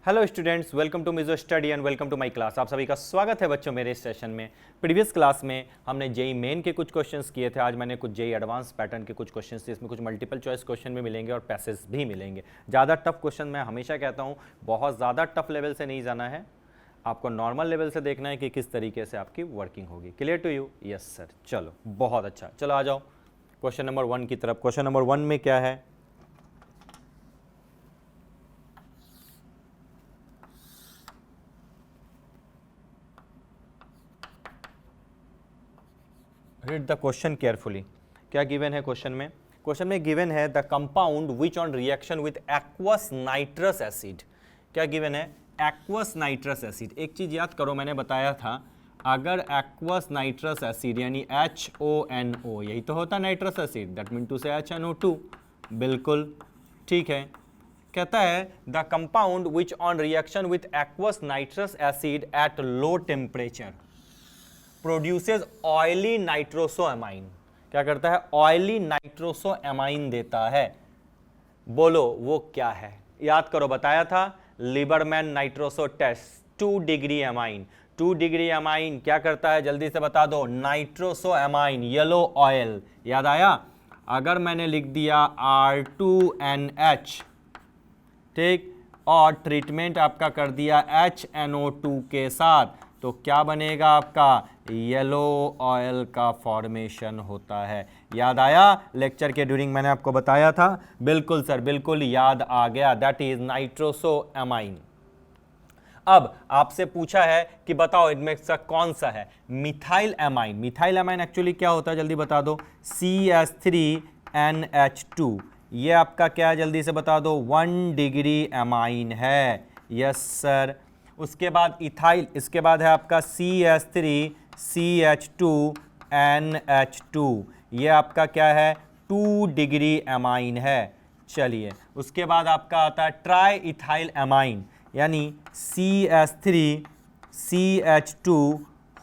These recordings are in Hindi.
Hello students, welcome to Mizo study and welcome to my class. आप सभी का स्वागत है बच्चों मेरे इस सेशन में। प्रीवियस क्लास में हमने जेई मेन के कुछ क्वेश्चंस किए थे। आज मैंने कुछ जेई एडवांस पैटर्न के कुछ क्वेश्चंस थे। इसमें कुछ मल्टीपल चॉइस क्वेश्चन भी मिलेंगे और पैसेज भी मिलेंगे। ज़्यादा टफ क्वेश्चन मैं हमेशा कहता हूँ बहुत ज़्यादा टफ लेवल से नहीं जाना है, आपको नॉर्मल लेवल से देखना है कि किस तरीके से आपकी वर्किंग होगी। Clear to you? Yes sir. चलो बहुत अच्छा, चलो आ जाओ क्वेश्चन नंबर 1 की तरफ। क्वेश्चन नंबर 1 में क्या है? Read the question carefully. क्या गिवन है क्वेश्चन में? क्वेश्चन में गिवन है the compound which on reaction with aqueous nitrous acid. क्या गिवन है? Aqueous nitrous acid. एक चीज याद करो, मैंने बताया था अगर एक्वस नाइट्रस एसिड यानी HONO, यही तो होता है nitrous acid, that mean to say HNO2। बिल्कुल ठीक है। कहता है the compound which on reaction with aqueous nitrous acid eight low temperature produces oily nitrosoamine. क्या करता है? ऑयली नाइट्रोसोएमाइन देता है। बोलो वो क्या है? याद करो, बताया था Liebermann nitroso test. 2 degree amine. 2 degree amine क्या करता है? जल्दी से बता दो। Nitrosoamine, yellow oil. याद आया? अगर मैंने लिख दिया R2NH, ठीक, और ट्रीटमेंट आपका कर दिया HNO2 के साथ, तो क्या बनेगा आपका? येलो ऑयल का फॉर्मेशन होता है। याद आया? लेक्चर के ड्यूरिंग मैंने आपको बताया था। बिल्कुल सर, बिल्कुल याद आ गया। That is nitrosoamine. अब आपसे पूछा है कि बताओ इनमें से कौन सा है? Methyl amine. Methyl amine actually क्या होता है? जल्दी बता दो। CH3NH2। ये आपका क्या है? जल्दी से बता दो। 1 डिग्री एमाइन है। Yes sir. उसके बाद इथाइल, इसके बाद है आपका CH3CH2NH2। ये आपका क्या है? 2 डिग्री एमाइन है। चलिए, उसके बाद आपका आता है ट्राई इथाइल एमाइन यानी CH3CH2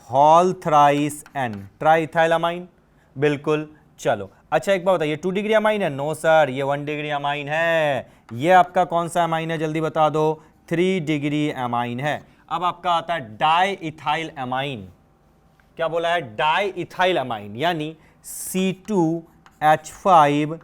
whole thrice N, triethyl amine. बिल्कुल। चलो अच्छा, एक बात बताइए, 2 डिग्री अमाइन है? नो सर, ये 1 डिग्री अमाइन है। ये आपका कौन सा अमाइन है? जल्दी बता दो। 3 डिग्री अमाइन है। अब आपका आता है डाई इथाइल अमाइन। क्या बोला है? डाई इथाइल अमाइन यानी C2H5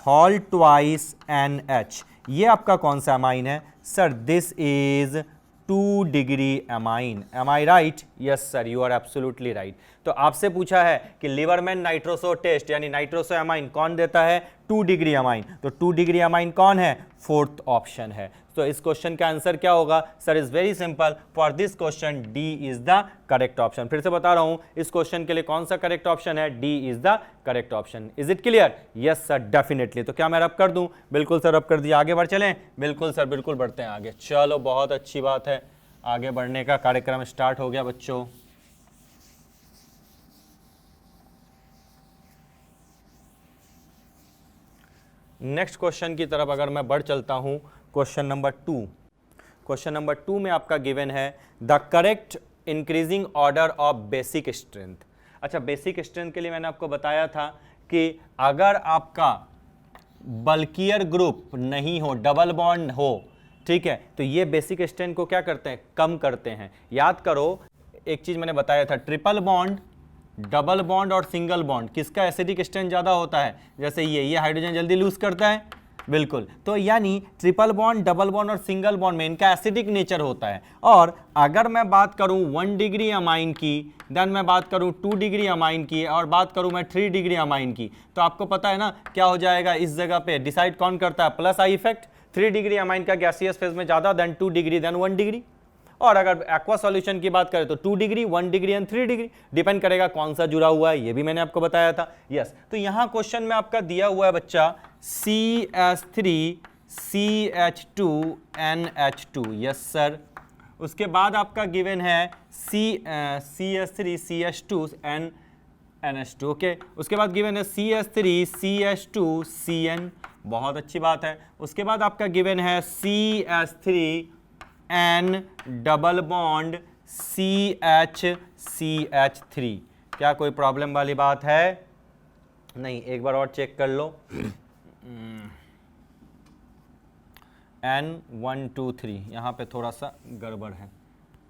होल ट्वाइस NH। ये आपका कौन सा अमाइन है? Sir this is 2 degree amine. Am I right? Yes sir, you are absolutely right. तो आपसे पूछा है कि लिबरमैन नाइट्रोसो टेस्ट यानी नाइट्रोसो अमाइन कौन देता है? 2 डिग्री अमाइन। तो 2 डिग्री अमाइन कौन है? 4th ऑप्शन है। तो इस क्वेश्चन का आंसर क्या होगा? Sir is very simple, for this question D is the correct option. फिर से बता रहा हूं, इस क्वेश्चन के लिए कौन सा करेक्ट ऑप्शन है? D is the correct option. Is it clear? Yes sir, definitely. तो क्या मैं रब कर दूं? बिल्कुल सर, रब कर दिया। आगे बढ़ चलें? बिल्कुल सर, बिल्कुल बढ़ते हैं आगे। चलो बहुत अच्छी बात है, आगे बढ़ने का कार्यक्रम स्टार्ट हो गया बच्चों। नेक्स्ट क्वेश्चन की तरफ अगर मैं बढ़ चलता हूं, क्वेश्चन नंबर 2। क्वेश्चन नंबर 2 में आपका गिवन है the correct increasing order of basic strength. अच्छा, बेसिक स्ट्रेंथ के लिए मैंने आपको बताया था कि अगर आपका बल्कियर ग्रुप नहीं हो, डबल बॉन्ड हो, ठीक है, तो ये बेसिक स्ट्रेंथ को क्या करते हैं? कम करते हैं। याद करो, एक चीज मैंने बताया था, ट्रिपल बॉन्ड, डबल बॉन्ड और सिंगल बॉन्ड किसका एसिडिक स्ट्रेंथ ज्यादा होता है? जैसे ये हाइड्रोजन जल्दी लूज करता है। बिल्कुल। तो यानी ट्रिपल बॉन्ड, डबल बॉन्ड और सिंगल बॉन्ड में इनका एसिडिक नेचर होता है। और अगर मैं बात करूं 1 डिग्री अमाइन की, देन मैं बात करूं 2 डिग्री अमाइन की, और बात करूं मैं 3 डिग्री अमाइन की, तो आपको पता है ना क्या हो जाएगा? इस जगह पे डिसाइड कौन करता है? Plus I effect. 3 degree amine का गैसियस फेज में ज्यादा देन 2 डिग्री देन 1 डिग्री। और अगर एक्वा सॉल्यूशन की बात करें तो 2 degree, 1 degree and 3 degree, depend करेगा कौन सा जुड़ा हुआ है, ये भी मैंने आपको बताया था। यस, तो यहां क्वेश्चन में आपका दिया हुआ है बच्चा CH3CH2NH2। Yes sir. उसके बाद आपका गिवन है CH3CH2NH2। ओके, उसके बाद गिवन है CH3CH2CN। बहुत अच्छी बात है। उसके बाद आपका गिवन है CH3N डबल बॉन्ड CH3। क्या कोई प्रॉब्लम वाली बात है? नहीं। एक बार और चेक कर लो। N123, यहाँ पे थोड़ा सा गड़बड़ है,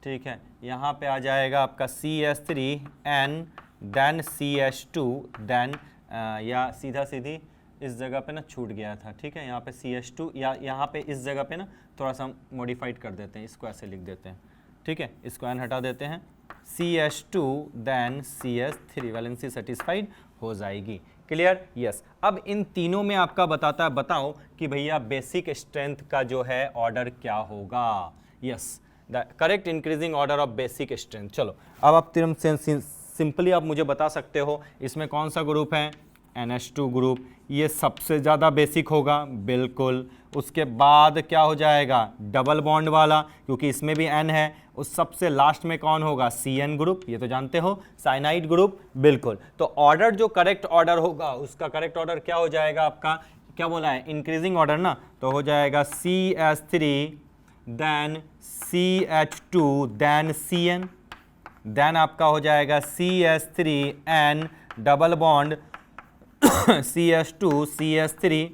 ठीक है। यहाँ पे आ जाएगा आपका CH3N देन CH2 देन या सीधा सीधी इस जगह पे ना छूट गया था, ठीक है। यहाँ पे CH2 या यहाँ पे इस जगह पे ना थोड़ा सा मॉडिफाइड कर देते हैं, इसको ऐसे लिख देते हैं, ठीक है। इसको N हटा देते हैं, CH2 then CH3, valency satisfied हो जाएगी। क्लियर? यस। अब इन तीनों में आपका बताओ कि भैया बेसिक स्ट्रेंथ का जो है ऑर्डर क्या होगा। Yes, the correct increasing order of basic strength. चलो अब आप सिंपली आप मुझे बता सकते हो इसमें कौन सा ग्रुप है, NH2 ग्रुप, ये सबसे ज़्यादा बेसिक होगा, बिल्कुल। उसके बाद क्या हो जाएगा, डबल बॉन्ड वाला, क्योंकि इसमें भी N है। उस सबसे लास्ट में कौन होगा, CN ग्रुप, ये तो जानते हो, साइनाइड ग्रुप, बिल्कुल। तो ऑर्डर जो करेक्ट ऑर्डर होगा उसका करेक्ट ऑर्डर क्या हो जाएगा आपका, क्या बोला है, इंक्रीजिंग ऑर्डर ना, तो हो जाएगा CH3 then CH2 then CN, then आपका हो जाएगा CH3N double bond CH2 CH3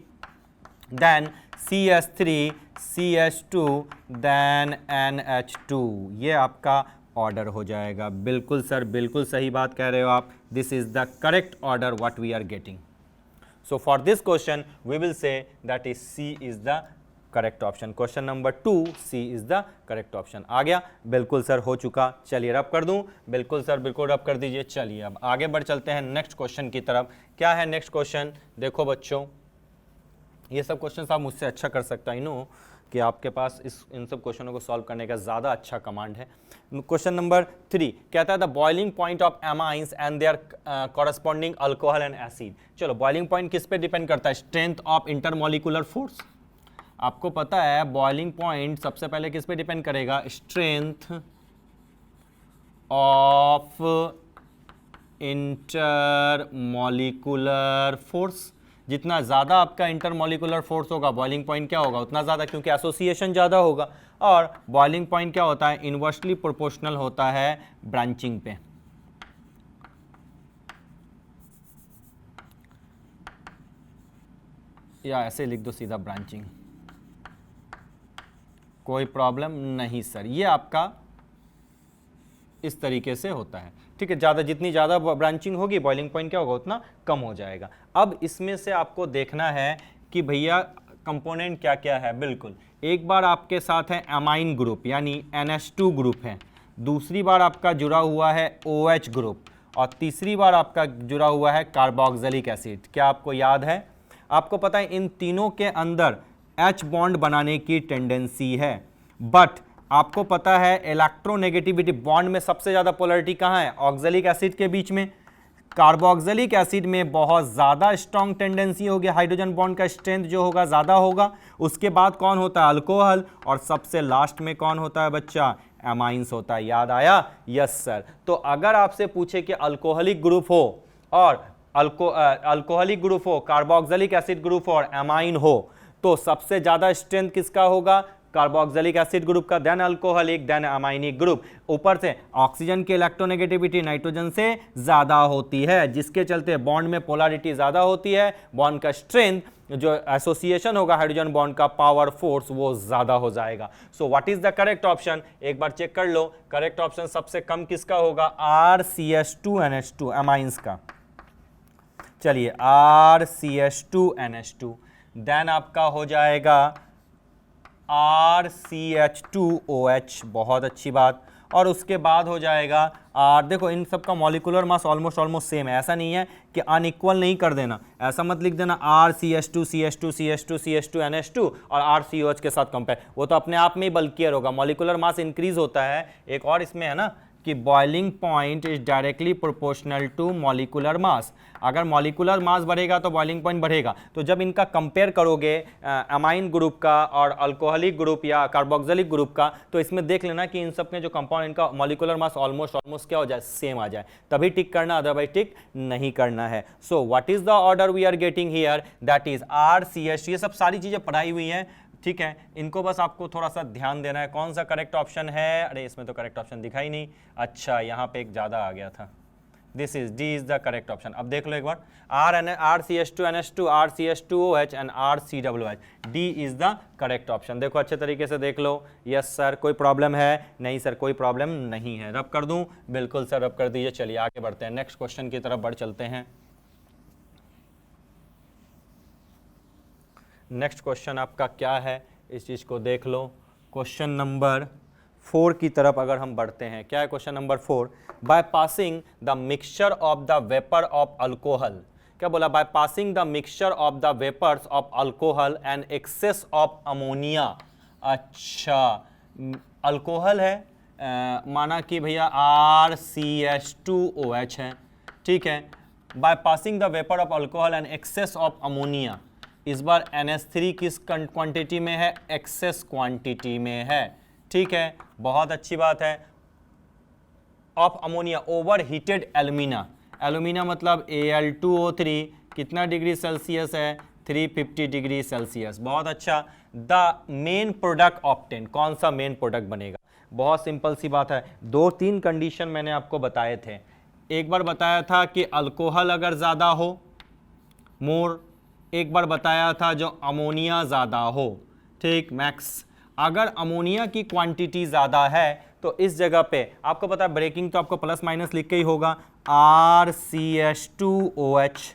then CH3 CH2 then NH2, ये आपका ऑर्डर हो जाएगा। बिल्कुल सर, बिल्कुल सही बात कह रहे हो आप। This is the correct order what we are getting. So for this question we will say that is C is the correct option. Question number 2 C is the correct option. आ गया? बिल्कुल सर, हो चुका। चलिए रब कर दूं? बिल्कुल सर, बिल्कुल रब कर दीजिए। चलिए अब आगे बढ़ चलते हैं नेक्स्ट क्वेश्चन की तरफ। क्या है नेक्स्ट क्वेश्चन? देखो बच्चों, ये सब क्वेश्चन आप मुझसे अच्छा कर सकते हैं, आई नो कि आपके पास इन सब क्वेश्चनों को सॉल्व करने का ज़्यादा अच्छा कमांड है। क्वेश्चन नंबर 3 कहता है the boiling point of amines and there corresponding alcohol and acid. चलो, बॉइलिंग पॉइंट किस पे डिपेंड करता है? Strength of intermolecular force. आपको पता है बॉइलिंग पॉइंट सबसे पहले किस पे डिपेंड करेगा? Strength of intermolecular force. जितना ज़्यादा आपका इंटरमॉलिकुलर फोर्स होगा बॉइलिंग पॉइंट क्या होगा, उतना ज़्यादा, क्योंकि एसोसिएशन ज़्यादा होगा। और बॉइलिंग पॉइंट क्या होता है? इनवर्सली प्रोपोर्शनल होता है ब्रांचिंग पे। या ऐसे लिख दो सीधा, ब्रांचिंग। कोई प्रॉब्लम नहीं सर, ये आपका इस तरीके से होता है, ठीक है। ज़्यादा, जितनी ज़्यादा ब्रांचिंग होगी बॉइलिंग पॉइंट क्या होगा, उतना कम हो जाएगा। अब इसमें से आपको देखना है कि भैया कंपोनेंट क्या क्या है। बिल्कुल, एक बार आपके साथ है एमाइन ग्रुप यानी NH2 ग्रुप है, दूसरी बार आपका जुड़ा हुआ है OH ग्रुप, और तीसरी बार आपका जुड़ा हुआ है कार्बोक्सिलिक एसिड। क्या आपको याद है? आपको पता है इन तीनों के अंदर H बॉन्ड बनाने की टेंडेंसी है, बट आपको पता है इलेक्ट्रोनेगेटिविटी बॉन्ड में सबसे ज़्यादा पोलैरिटी कहाँ है? ऑक्जेलिक एसिड के बीच में। कार्बोक्सिलिक एसिड में बहुत ज़्यादा स्ट्रॉन्ग टेंडेंसी होगी, हाइड्रोजन बॉन्ड का स्ट्रेंथ जो होगा ज़्यादा होगा। उसके बाद कौन होता है? अल्कोहल। और सबसे लास्ट में कौन होता है बच्चा? एमाइंस होता है। याद आया? Yes sir. तो अगर आपसे पूछे कि अल्कोहलिक ग्रुप हो और अल्कोहलिक ग्रुप हो, कार्बोक्सिलिक एसिड ग्रुप हो और एमाइन हो, तो सबसे ज़्यादा स्ट्रेंथ किसका होगा? कार्बोक्सिलिक एसिड ग्रुप का, देन अल्कोहलिक, देन अमाइनिक ग्रुप। ऊपर से ऑक्सीजन की इलेक्ट्रोनेगेटिविटी नाइट्रोजन से ज़्यादा होती है, जिसके चलते बॉन्ड में पोलैरिटी ज़्यादा होती है, बॉन्ड का स्ट्रेंथ, जो एसोसिएशन होगा हाइड्रोजन बॉन्ड का, पावर फोर्स, वो ज़्यादा हो जाएगा। सो what is the correct option? एक बार चेक कर लो, करेक्ट ऑप्शन सबसे कम किसका होगा? RCH2NH2 एमाइंस का। चलिए, RCH2NH2, देन आपका हो जाएगा RCH2OH, बहुत अच्छी बात। और उसके बाद हो जाएगा देखो इन सब का मॉलिकुलर मास ऑलमोस्ट सेम है, ऐसा नहीं है कि अनइक्वल नहीं कर देना, ऐसा मत लिख देना RCH2 CH2 CH2 CH2 NH2 और RCOH के साथ कंपेयर, वो तो अपने आप में ही बल्कियर होगा। मॉलिकुलर मास इंक्रीज होता है। एक और इसमें है ना कि boiling point is directly proportional to molecular mass. अगर मॉलिकुलर मास बढ़ेगा तो बॉइलिंग पॉइंट बढ़ेगा। तो जब इनका कंपेयर करोगे अमाइन ग्रुप का और अल्कोहलिक ग्रुप या कार्बोक्सिलिक ग्रुप का, तो इसमें देख लेना कि इन सब के जो कंपाउंड, इनका मॉलिकुलर मास ऑलमोस्ट क्या हो जाए? सेम आ जाए, तभी टिक करना, अदरवाइज टिक नहीं करना है। So what is the order we are getting here? That is RCH। ये सब सारी चीजें पढ़ाई हुई हैं, ठीक है। इनको बस आपको थोड़ा सा ध्यान देना है। कौन सा करेक्ट ऑप्शन है? अरे इसमें तो करेक्ट ऑप्शन दिखा ही नहीं। अच्छा, यहाँ पे एक ज़्यादा आ गया था, this is D is the correct option. अब देख लो एक बार, RCH2NH2 RCH2OH and RCOOH, D is the correct option. देखो अच्छे तरीके से देख लो। यस सर, कोई प्रॉब्लम है? नहीं सर, कोई प्रॉब्लम नहीं है। रब कर दूं? बिल्कुल सर, रब कर दीजिए। चलिए आगे बढ़ते हैं, नेक्स्ट क्वेश्चन की तरफ बढ़ चलते हैं। नेक्स्ट क्वेश्चन आपका क्या है, इस चीज को देख लो। क्वेश्चन नंबर 4 की तरफ अगर हम बढ़ते हैं, क्या है question number 4? By passing the mixture of the vapour of alcohol, क्या बोला? By passing the mixture of the vapours of alcohol and excess of ammonia. अच्छा, अल्कोहल है, माना कि भैया RCH2OH है, ठीक है। By passing the vapour of alcohol and excess of ammonia, इस बार NH3 किस क्वांटिटी में है? एक्सेस क्वांटिटी में है, ठीक है, बहुत अच्छी बात है। Of ammonia over heated alumina, alumina मतलब Al2O3, कितना डिग्री सेल्सियस है? 350 डिग्री सेल्सियस, बहुत अच्छा। द मेन प्रोडक्ट ऑब्टेन, कौन सा मेन प्रोडक्ट बनेगा? बहुत सिंपल सी बात है, 2-3 कंडीशन मैंने आपको बताए थे। एक बार बताया था कि अल्कोहल अगर ज़्यादा हो, मोर, एक बार बताया था जो अमोनिया ज़्यादा हो, ठीक, मैक्स। अगर अमोनिया की क्वांटिटी ज़्यादा है तो इस जगह पे आपको पता है ब्रेकिंग तो आपको प्लस माइनस लिख के ही होगा, RCH2OH,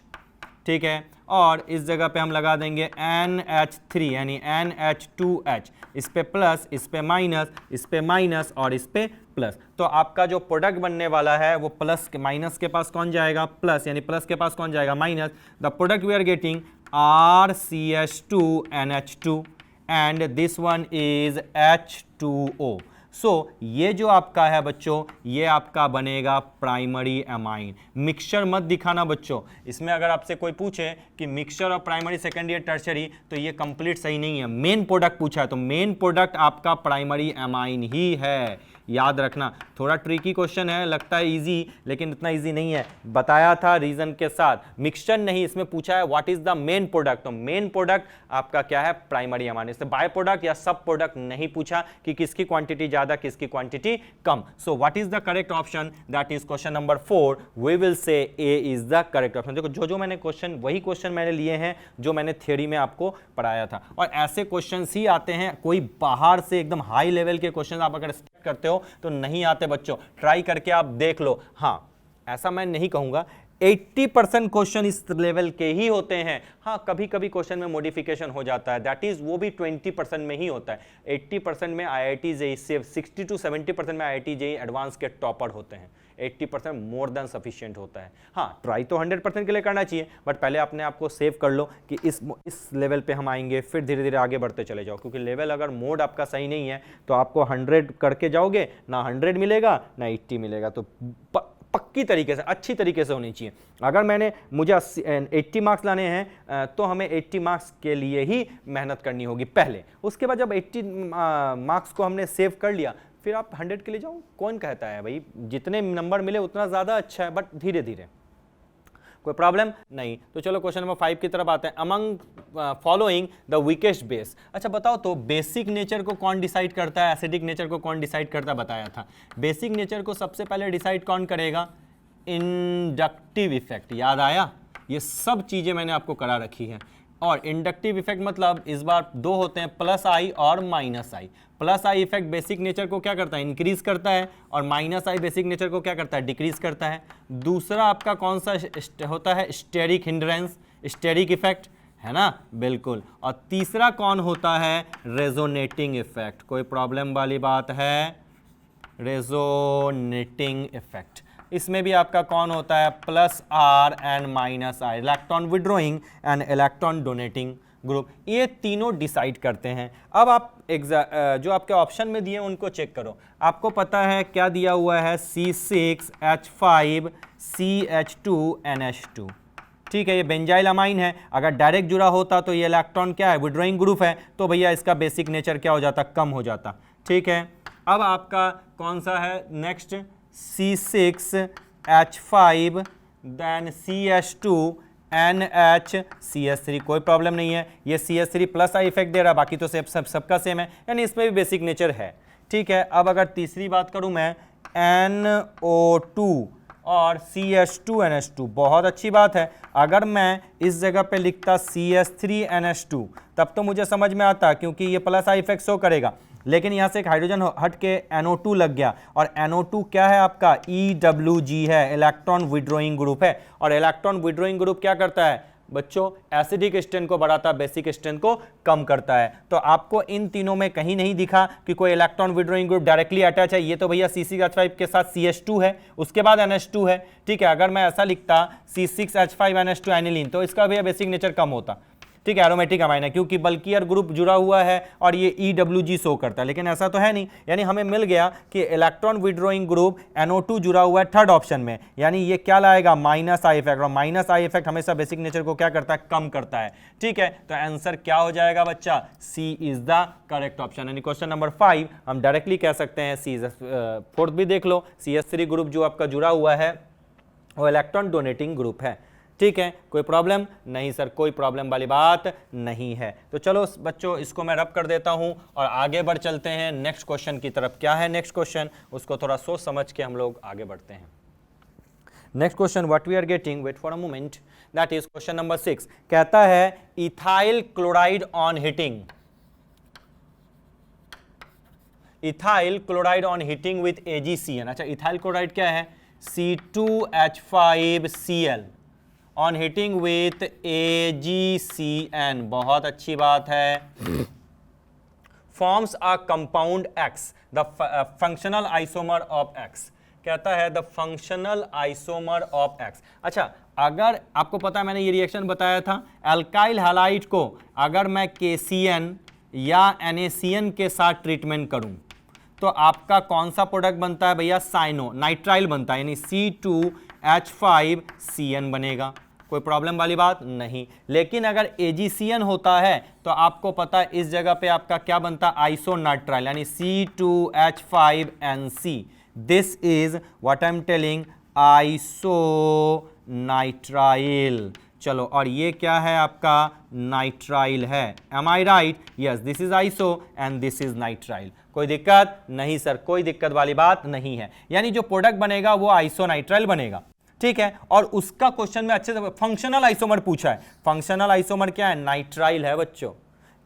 ठीक है, और इस जगह पे हम लगा देंगे NH3 यानी NH2H, इस पे प्लस, इस पे माइनस, इस पे माइनस और इस पे प्लस। तो आपका जो प्रोडक्ट बनने वाला है वो प्लस के माइनस के पास कौन जाएगा? प्लस, यानी प्लस के पास कौन जाएगा? Minus. The product we are getting RCH2NH2 and this one is H2O। So ये जो आपका है बच्चों, ये आपका बनेगा प्राइमरी एमाइन। मिक्सचर मत दिखाना बच्चों, इसमें अगर आपसे कोई पूछे कि मिक्सचर और प्राइमरी, सेकेंडरी, टर्शरी, तो ये कंप्लीट सही नहीं है। मेन प्रोडक्ट पूछा है तो मेन प्रोडक्ट आपका प्राइमरी एमाइन ही है, याद रखना। थोड़ा ट्रिकी क्वेश्चन है, लगता है इजी, लेकिन इतना इजी नहीं है। बताया था रीजन के साथ, मिक्सचर नहीं, इसमें पूछा है what is the main product, तो मेन प्रोडक्ट आपका क्या है? Primary amine. इससे बाय प्रोडक्ट या सब प्रोडक्ट नहीं पूछा कि किसकी क्वांटिटी ज्यादा, किसकी क्वांटिटी कम। So what is the correct option? That is question number 4, we will say A is the correct option. देखो जो मैंने क्वेश्चन, वही क्वेश्चन मैंने लिए हैं जो मैंने थ्योरी में आपको पढ़ाया था, और ऐसे क्वेश्चन ही आते हैं। कोई बाहर से एकदम हाई लेवल के क्वेश्चन आप अगर एक्सपेक्ट करते हो तो नहीं आते बच्चों, ट्राई करके आप देख लो। हाँ, ऐसा मैं नहीं कहूंगा, 80% क्वेश्चन इस लेवल के ही होते हैं। हाँ, कभी कभी क्वेश्चन में मॉडिफिकेशन हो जाता है, दैट इज वो भी 20% में ही होता है। 80% में IIT JEE से 60 to 70% में IIT JEE एडवांस के टॉपर होते हैं। 80% मोर देन सफिशिएंट होता है। हाँ, ट्राई तो 100% के लिए करना चाहिए, बट पहले अपने आप को सेव कर लो कि इस लेवल पे हम आएंगे, फिर धीरे धीरे आगे बढ़ते चले जाओ। क्योंकि लेवल अगर मोड आपका सही नहीं है तो आपको 100 करके जाओगे, ना 100 मिलेगा ना 80 मिलेगा। तो पक्की तरीके से, अच्छी तरीके से होनी चाहिए। अगर मुझे 80 मार्क्स लाने हैं तो हमें 80 मार्क्स के लिए ही मेहनत करनी होगी पहले। उसके बाद जब 80 मार्क्स को हमने सेव कर लिया, फिर आप 100 के लिए जाओ। कौन कहता है भाई जितने नंबर मिले उतना ज़्यादा अच्छा है, बट धीरे धीरे, कोई प्रॉब्लम नहीं। तो चलो क्वेश्चन नंबर 5 की तरफ आते हैं। Among following the weakest base, अच्छा बताओ तो बेसिक नेचर को कौन डिसाइड करता है, एसिडिक नेचर को कौन डिसाइड करता है? बताया था बेसिक नेचर को सबसे पहले डिसाइड कौन करेगा? इंडक्टिव इफेक्ट, याद आया? ये सब चीज़ें मैंने आपको करा रखी है। और इंडक्टिव इफेक्ट मतलब इस बार 2 होते हैं, प्लस आई और minus I. Plus I effect basic nature को क्या करता है? इंक्रीज करता है, और माइनस आई बेसिक नेचर को क्या करता है? डिक्रीज करता है। दूसरा आपका कौन सा होता है? स्टेरिक हिंड्रेंस, स्टेरिक इफेक्ट, है ना? बिल्कुल। और तीसरा कौन होता है? Resonating effect. कोई प्रॉब्लम वाली बात है? रेजोनेटिंग इफेक्ट, इसमें भी आपका कौन होता है? Plus R and minus I, electron withdrawing and electron donating group, ये तीनों डिसाइड करते हैं। अब आप जो आपके ऑप्शन में दिए उनको चेक करो। आपको पता है क्या दिया हुआ है? C6H5CH2NH2, ठीक है, ये बेंजाइल अमाइन है। अगर डायरेक्ट जुड़ा होता तो ये इलेक्ट्रॉन क्या है? विड्रॉइंग ग्रुप है, तो भैया इसका बेसिक नेचर क्या हो जाता? कम हो जाता, ठीक है। अब आपका कौन सा है नेक्स्ट? C6H5 देन CH2NH, कोई प्रॉब्लम नहीं है। ये CH3 प्लस आई इफेक्ट दे रहा है, बाकी तो सबका सेम है, यानी इसमें भी बेसिक नेचर है, ठीक है। अब अगर तीसरी बात करूं मैं, NO2 और CH2NH2, बहुत अच्छी बात है। अगर मैं इस जगह पे लिखता CH3NH2 तब तो मुझे समझ में आता, क्योंकि ये प्लस आई इफेक्ट शो करेगा, लेकिन यहाँ से एक हाइड्रोजन हट के NO2 लग गया, और NO2 क्या है आपका, EWG है, इलेक्ट्रॉन विड्रॉइंग ग्रुप है। और इलेक्ट्रॉन विड्रॉइंग ग्रुप क्या करता है बच्चों, एसिडिक स्ट्रेंथ को बढ़ाता है, बेसिक स्ट्रेंथ को कम करता है। तो आपको इन तीनों में कहीं नहीं दिखा कि कोई electron withdrawing group directly attach है। ये तो भैया C6H5 के साथ CH2 है, उसके बाद NH2 है, ठीक है। अगर मैं ऐसा लिखता C6H5NH2 एनिलीन तो इसका भैया बेसिक नेचर कम होता, ठीक है, एरोमेटिक अमाइन है, क्योंकि बल्कियर ग्रुप जुड़ा हुआ है और ये EWG शो करता है, लेकिन ऐसा तो है नहीं। यानी हमें मिल गया कि इलेक्ट्रॉन विड्रॉइंग ग्रुप NO2 जुड़ा हुआ है थर्ड ऑप्शन में, यानी ये क्या लाएगा, माइनस आई इफेक्ट, और माइनस आई इफेक्ट हमेशा बेसिक नेचर को क्या करता है, कम करता है, ठीक है। तो आंसर क्या हो जाएगा बच्चा, C is the correct option. यानी क्वेश्चन नंबर 5 हम डायरेक्टली कह सकते हैं C। फोर्थ भी देख लो, CH3 ग्रुप जो आपका जुड़ा हुआ है वो इलेक्ट्रॉन डोनेटिंग ग्रुप है, ठीक है। कोई प्रॉब्लम नहीं सर, कोई प्रॉब्लम वाली बात नहीं है। तो चलो बच्चों इसको मैं रब कर देता हूं और आगे बढ़ चलते हैं नेक्स्ट क्वेश्चन की तरफ। क्या है नेक्स्ट क्वेश्चन, उसको थोड़ा सोच समझ के हम लोग आगे बढ़ते हैं। Next question what we are getting, wait for a moment, that is question number 6। कहता है ethyl chloride on heating, ethyl chloride on heating with AgCN। अच्छा, इथाइल क्लोराइड क्या है, C2H5Cl on heating with AgCN, बहुत अच्छी बात है। Forms a compound X, the functional isomer of X। कहता है the functional isomer of X। अच्छा, अगर आपको पता है मैंने ये रिएक्शन बताया था, अल्काइल हैलाइड को अगर मैं KCN या NaCN के साथ ट्रीटमेंट करूं तो आपका कौन सा प्रोडक्ट बनता है भैया, साइनो नाइट्राइल बनता है, यानी C2H5CN बनेगा। कोई प्रॉब्लम वाली बात नहीं। लेकिन अगर AgCN होता है तो आपको पता है इस जगह पे आपका क्या बनता है, आइसोनाइट्राइल, यानी C2H5NC। This is what I am telling, isonitrile. चलो, और ये क्या है आपका, नाइट्राइल है। Am I right, yes, this is iso and this is nitrile. कोई दिक्कत नहीं सर, कोई दिक्कत वाली बात नहीं है। यानी जो प्रोडक्ट बनेगा वो आइसोनाइट्राइल बनेगा, ठीक है। और उसका क्वेश्चन में अच्छे से फंक्शनल आइसोमर पूछा है। फंक्शनल आइसोमर क्या है, नाइट्राइल है बच्चों,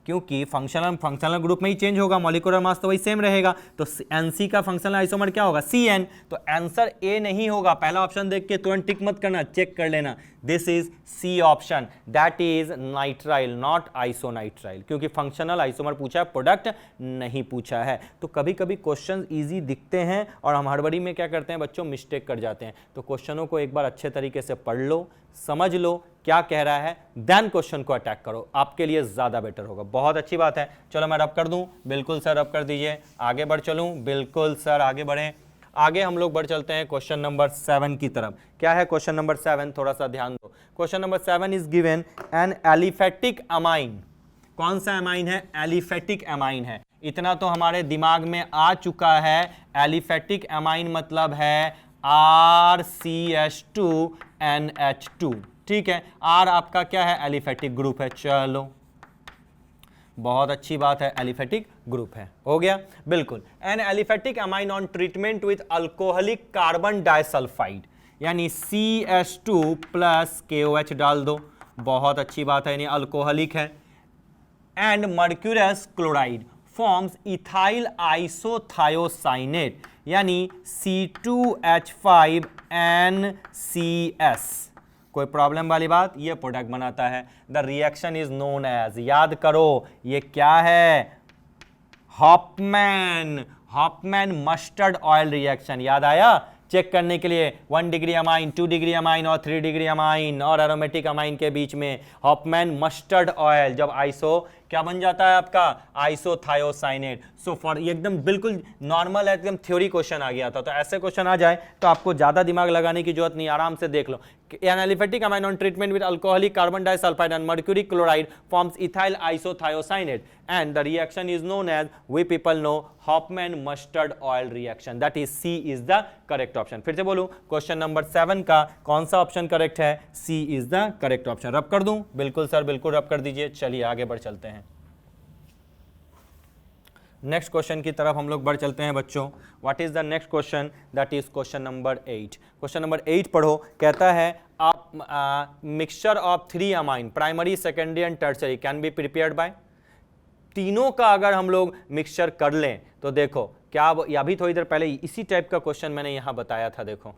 क्योंकि फंक्शनल ग्रुप में ही चेंज होगा, मॉलिक्यूलर मास तो वही सेम रहेगा। तो NC का फंक्शनल आइसोमर क्या होगा, CN। तो आंसर A नहीं होगा। पहला ऑप्शन देख के तुरंत टिक मत करना, चेक कर लेना। This is C option, that is nitrile, not isonitrile, क्योंकि फंक्शनल आइसोमर पूछा है, प्रोडक्ट नहीं पूछा है। तो कभी कभी क्वेश्चन इजी दिखते हैं और हम हड़बड़ी में क्या करते हैं बच्चों, मिस्टेक कर जाते हैं। तो क्वेश्चनों को एक बार अच्छे तरीके से पढ़ लो, समझ लो क्या कह रहा है, देन क्वेश्चन को अटैक करो, आपके लिए ज्यादा बेटर होगा। बहुत अच्छी बात है। चलो मैं रब कर दूं, बिल्कुल सर रब कर दीजिए। आगे बढ़ चलूं, बिल्कुल सर आगे बढ़ें। आगे हम लोग बढ़ चलते हैं क्वेश्चन नंबर 7 की तरफ। क्या है क्वेश्चन नंबर 7, थोड़ा सा ध्यान दो। Question number 7 is given an aliphatic amine. कौन सा अमाइन है, एलिफेटिक अमाइन है। इतना तो हमारे दिमाग में आ चुका है। एलिफेटिक अमाइन मतलब है RCH2NH2, ठीक है। R आपका क्या है, एलिफेटिक ग्रुप है। चलो बहुत अच्छी बात है, एलिफेटिक ग्रुप है, हो गया बिल्कुल। An aliphatic amine on treatment with alcoholic carbon disulphide, यानी CH2 प्लस KOH डाल दो, बहुत अच्छी बात है, यानी अल्कोहलिक है। And mercurous chloride forms ethyl isothiocyanate, यानी C2H5NCS। कोई प्रॉब्लम वाली बात, ये प्रोडक्ट बनाता है। The reaction is known as, याद करो ये क्या है, हॉफमैन मस्टर्ड ऑयल रिएक्शन। याद आया, चेक करने के लिए 1 डिग्री अमाइन, 2 डिग्री अमाइन और 3 डिग्री अमाइन और एरोमेटिक अमाइन के बीच में हॉफमैन मस्टर्ड ऑयल, जब आइसो क्या बन जाता है आपका, आइसोथायोसाइनेट। सो फॉर एकदम बिल्कुल नॉर्मल है, एकदम थ्योरी क्वेश्चन आ गया था। तो ऐसे क्वेश्चन आ जाए तो आपको ज्यादा दिमाग लगाने की जरूरत नहीं, आराम से देख लो। An aliphatic amine on treatment with alcoholic carbon disulphide and mercury chloride forms ethyl isothiocyanate and the reaction is known as, we people know, Hofmann mustard oil reaction. That is C is the correct option. फिर से बोलूं, क्वेश्चन नंबर 7 का कौन सा ऑप्शन करेक्ट है, C is the correct option. Rub कर दूं, बिल्कुल सर बिल्कुल रब कर दीजिए। चलिए आगे बढ़ चलते हैं। नेक्स्ट क्वेश्चन की तरफ हम लोग बढ़ चलते हैं बच्चों। What is the next question? That is question number 8। Question number 8 पढ़ो। कहता है आप mixture of 3 amine primary, secondary and tertiary can be prepared by. तीनों का अगर हम लोग मिक्सचर कर लें तो देखो क्या, अभी थोड़ी देर पहले इसी टाइप का क्वेश्चन मैंने यहां बताया था। देखो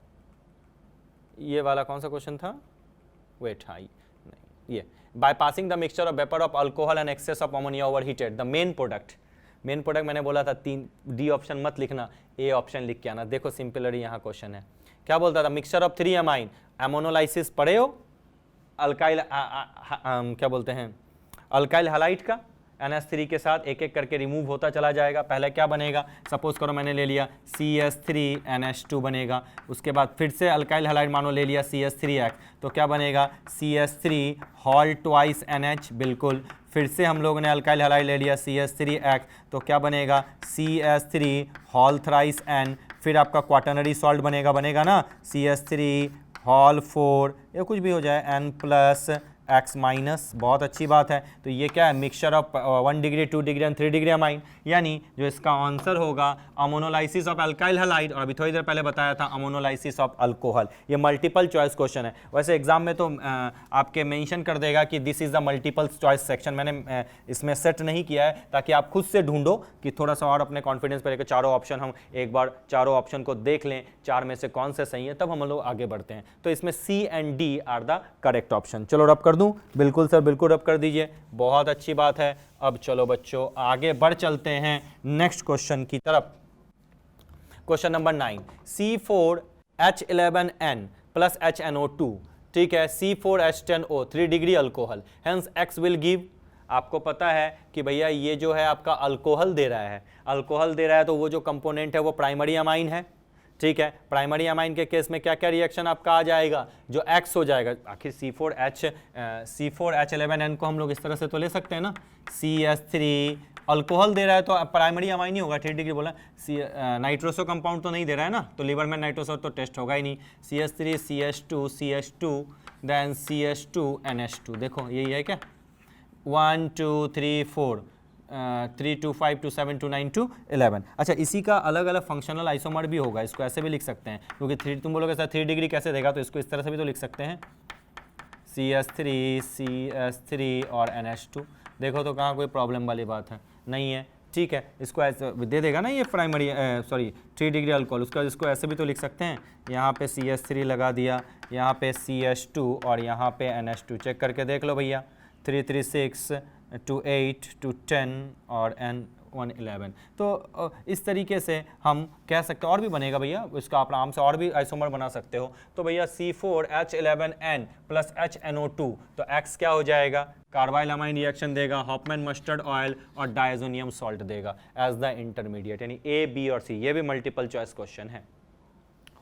ये वाला कौन सा क्वेश्चन था? वेट, हाँ नहीं, ये by passing the mixture of vapour of alcohol and excess of ammonia over heated the main product. Main product मैंने बोला था 3 डी ऑप्शन मत लिखना, ए ऑप्शन लिख के आना। देखो सिंपलरी यहाँ क्वेश्चन है, क्या बोलता था? मिक्सचर ऑफ 3 अमाइन, एमोनोलाइसिस पढ़े हो? अल्काइल क्या बोलते हैं, अल्काइल हैलाइड का NH3 के साथ एक एक करके रिमूव होता चला जाएगा। पहले क्या बनेगा? सपोज करो मैंने ले लिया CH3NH2 बनेगा। उसके बाद फिर से अल्काइल हैलाइड मानो ले लिया CH3H, तो क्या बनेगा? CH3 hall twice NH। बिल्कुल। फिर से हम लोगों ने अल्काइल हैलाइड ले लिया CH3H, तो क्या बनेगा? CH3 hall thrice N। फिर आपका क्वाटर्नरी सॉल्ट बनेगा ना, CH3 हॉल 4, या कुछ भी हो जाए, N प्लस X माइनस। बहुत अच्छी बात है। तो ये क्या है? Mixture of 1 degree, 2 degree and 3 degree amine. यानी जो इसका आंसर होगा अमोनोलाइसिस ऑफ अल्काइल हैलाइड, और अभी थोड़ी देर पहले बताया था अमोनोलाइसिस ऑफ अल्कोहल। ये मल्टीपल चॉइस क्वेश्चन है। वैसे एग्जाम में तो आपके मेंशन कर देगा कि this is the multiple choice section. मैंने इसमें सेट नहीं किया है ताकि आप खुद से ढूंढो कि थोड़ा सा और अपने कॉन्फिडेंस पर लेकर चारों ऑप्शन हम एक बार चारों ऑप्शन को देख लें, 4 में से कौन से सही है, तब हम लोग आगे बढ़ते हैं। तो इसमें C and D are the correct option. चलो रब कर दूं? बिल्कुल सर, बिल्कुल रब कर दीजिए। बहुत अच्छी बात है। अब चलो बच्चों आगे बढ़ चलते हैं नेक्स्ट क्वेश्चन की तरफ। Question number 9, C4H11N plus HNO2, ठीक है, C4H10O 3 degree alcohol, hence X will give. आपको पता है कि भैया ये जो है आपका अल्कोहल दे रहा है, अल्कोहल दे रहा है, तो वो जो कंपोनेंट है वो प्राइमरी अमाइन है, ठीक है। प्राइमरी अमाइन के केस में क्या क्या रिएक्शन आपका आ जाएगा? जो X हो जाएगा। आखिर C4H11N को हम लोग इस तरह से तो ले सकते हैं ना, CH3 अल्कोहल दे रहा है तो प्राइमरी अमाइन ही होगा, 3 डिग्री बोला। नाइट्रोसो कंपाउंड तो नहीं दे रहा है ना, तो लीवर में नाइट्रोसो तो टेस्ट होगा ही नहीं। CH3 CH2 then CH2NH2। देखो यही है क्या? 1 2 3 4 3 2 5 2 7 2 9 2 11। अच्छा, इसी का अलग अलग फंक्शनल आइसोमर भी होगा, इसको ऐसे भी लिख सकते हैं, क्योंकि 3 तुम बोलोगे सर 3 डिग्री कैसे देगा, तो इसको इस तरह से भी तो लिख सकते हैं, CH3 और NH2। देखो तो कहाँ कोई प्रॉब्लम वाली बात है? नहीं है, ठीक है। इसको ऐसे दे देगा ना ये प्राइमरी 3 डिग्री अल्कोहल, उसका इसको ऐसे भी तो लिख सकते हैं। यहाँ पे CH3 लगा दिया, यहाँ पे CH2 और यहाँ पे NH2। चेक करके देख लो भैया, 3 3 6 2 8 2 10 और N1 11। तो इस तरीके से हम कह सकते हैं, और भी बनेगा भैया, इसका आप आराम से और भी आइसोमर बना सकते हो। तो भैया C4H11N प्लस HNO2, तो X क्या हो जाएगा? कार्बाइल अमाइन रिएक्शन देगा, हॉफमैन मस्टर्ड ऑयल और डायजोनियम सॉल्ट देगा एज द इंटरमीडिएट, यानी A, B और C। ये भी मल्टीपल चॉइस क्वेश्चन है।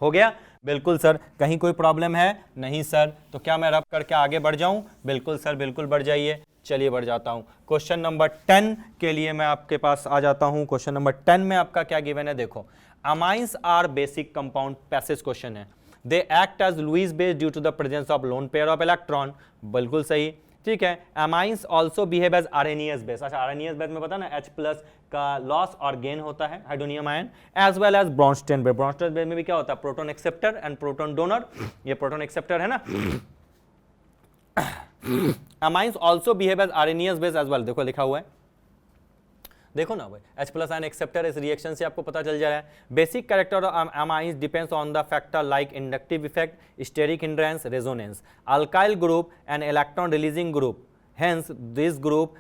हो गया? बिल्कुल सर। कहीं कोई प्रॉब्लम है? नहीं सर। तो क्या मैं रब करके आगे बढ़ जाऊं? बिल्कुल सर, बिल्कुल बढ़ जाइए। चलिए बढ़ जाता हूं। क्वेश्चन नंबर 10 के लिए मैं आपके पास आ जाता हूं। क्वेश्चन नंबर 10 में आपका क्या गिवन है? देखो, amines are basic compound, passage question है। They act as Lewis base due to the presence of lone pair of electron. बिल्कुल सही, ठीक है। Amines also behave as Arrhenius base. अच्छा, आरएनईएस बेस में पता ना H प्लस का लॉस और गेन होता है, hydronium ion, as well as Bronsted base. Bronsted base में भी क्या होता है? Proton acceptor and proton donor. ये प्रोटॉन एक्सेप्टर है ना। Amines also behave as Arrhenius base as well. देखो लिखा हुआ है, देखो ना भाई, H प्लस आयन एक्सेप्टर, इस रिएक्शन से आपको पता चल जा रहा है। Basic character of amines depends on the factor like inductive effect, steric hindrance, resonance, alkyl group and electron releasing group. Hence, this group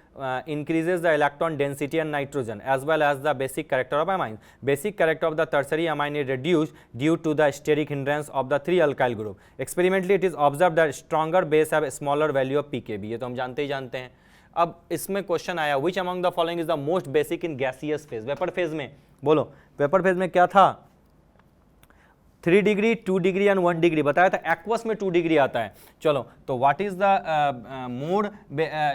increases the electron density and nitrogen as well as the basic character of amine. Basic character of the tertiary amine is reduced due to the steric hindrance of the 3 alkyl group. Experimentally, it is observed that stronger base have a smaller value of pKb. ये तो हम जानते ही जानते हैं। अब इसमें क्वेश्चन आया, which among the following is the most basic in gaseous phase? Vapour phase में बोलो, वेपर फेज में क्या था? 3 डिग्री, 2 डिग्री एंड 1 डिग्री बताया था। एक्वस में 2 डिग्री आता है। चलो, तो व्हाट इज द मोड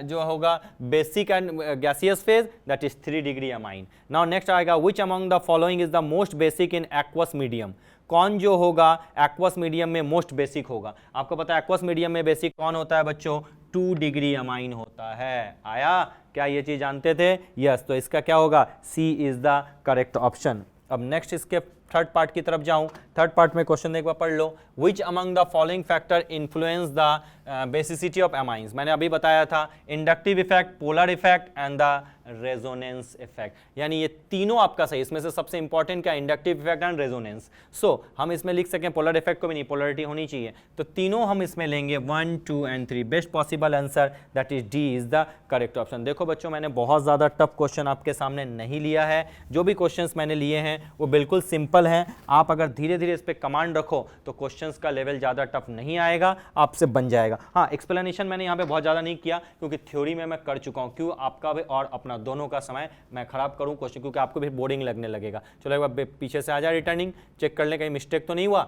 जो होगा basic and gaseous phase? That is 3 degree amine. Now next आएगा, which among the following is the most basic in aqueous medium? कौन जो होगा एक्वस मीडियम में मोस्ट बेसिक होगा? आपको पता है एक्वस मीडियम में बेसिक कौन होता है बच्चों? 2 डिग्री अमाइन होता है। आया? क्या ये चीज जानते थे? यस, तो इसका क्या होगा? सी इज द करेक्ट ऑप्शन। अब नेक्स्ट इसके थर्ड पार्ट की तरफ जाऊं। थर्ड पार्ट में क्वेश्चन एक बार पढ़ लो। Which among the following factor influence the basicity of amines. मैंने अभी बताया था inductive effect, polar effect and the resonance effect, यानी ये तीनों आपका सही। इसमें से सबसे इंपॉर्टेंट क्या? Inductive effect and resonance. So हम इसमें लिख सकें पोलर इफेक्ट को भी नहीं, पोलरिटी होनी चाहिए, तो तीनों हम इसमें लेंगे 1, 2 and 3। Best possible answer that is D is the correct option. देखो बच्चों, मैंने बहुत ज़्यादा टफ क्वेश्चन आपके सामने नहीं लिया है। जो भी क्वेश्चंस मैंने लिए हैं वो बिल्कुल सिंपल हैं। आप अगर धीरे धीरे इस पर कमांड रखो तो क्वेश्चंस का लेवल ज़्यादा टफ नहीं आएगा, आपसे बन जाएगा। हाँ, एक्सप्लेनेशन मैंने यहाँ पे बहुत ज़्यादा नहीं किया क्योंकि थ्योरी में मैं कर चुका हूँ। क्यों? आपका भी और अपना दोनों का समय मैं खराब करूँ क्वेश्चन, क्योंकि आपको भी बोरिंग लगने लगेगा। चलो एक बार पीछे से आ जाए, रिटर्निंग चेक कर ले कहीं मिस्टेक तो नहीं हुआ।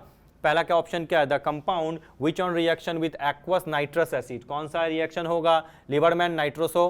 पहला क्या ऑप्शन क्या है? The compound which on reaction with aqueous nitrous acid. कौन सा रिएक्शन होगा? Liebermann nitroso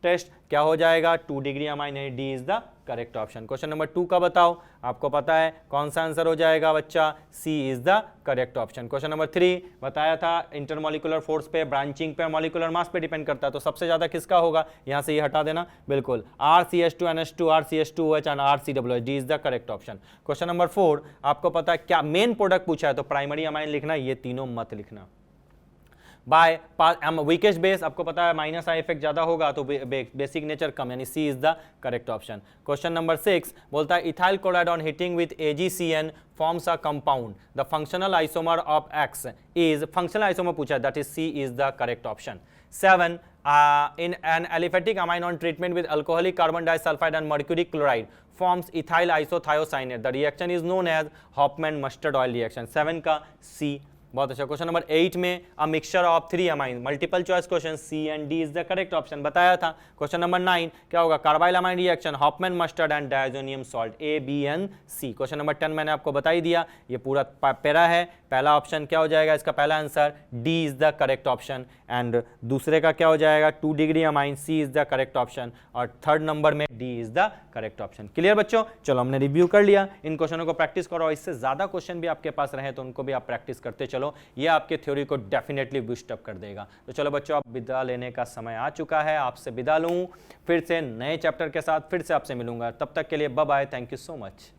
test. क्या हो जाएगा? 2 degree amine. D is the correct option. Question number 2 का बताओ, आपको पता है कौन सा आंसर हो जाएगा बच्चा? C is the correct option. Question number 3 बताया था इंटरमॉलिकुलर फोर्स पे, ब्रांचिंग पे, मॉलिकुलर मास पे डिपेंड करता है, तो सबसे ज्यादा किसका होगा? यहां से ये हटा देना, बिल्कुल RCH2NH2, RCH2OH and RCOH। D is the correct option. Question number 4 आपको पता है क्या मेन प्रोडक्ट पूछा है, तो प्राइमरी अमाइन लिखना, ये तीनों मत लिखना। बाय वीकेस्ट बेस, आपको पता है माइनस आई इफेक्ट ज्यादा होगा तो बेसिक नेचर कम, यानी C is the correct option. Question number 6 बोलता है ethyl chloride on heating with AgCN forms a compound, the functional isomer of X is, functional isomer पूछा है, that is C is the correct option. 7 in an aliphatic amine on treatment with alcoholic carbon disulfide and mercury chloride forms ethyl isothiocyanate, the reaction is known as Hofmann mustard oil reaction। 7 का C। बहुत अच्छा। क्वेश्चन नंबर 8 में a mixture of 3 amine, multiple choice question, C and D is the correct option, बताया था। क्वेश्चन नंबर 9 क्या होगा? Carbylamine reaction, Hofmann mustard and diazonium salt, A, B and C। Question number 10 मैंने आपको बता ही दिया, ये पूरा पैरा है। पहला ऑप्शन क्या हो जाएगा? इसका पहला answer D is the correct option, and दूसरे का क्या हो जाएगा? 2 degree amine, C is the correct option, और थर्ड नंबर में D is the correct option. Clear बच्चों? चलो हमने रिव्यू कर लिया, इन क्वेश्चनों को प्रैक्टिस करो, इससे ज्यादा क्वेश्चन भी आपके पास रहे तो उनको भी आप प्रैक्टिस करते चलो, ये आपके थ्योरी को डेफिनेटली बूस्ट अप कर देगा। तो चलो बच्चों, आप विदा लेने का समय आ चुका है, आपसे विदा लूं, फिर से नए चैप्टर के साथ फिर से आपसे मिलूंगा। तब तक के लिए bye bye, thank you so much.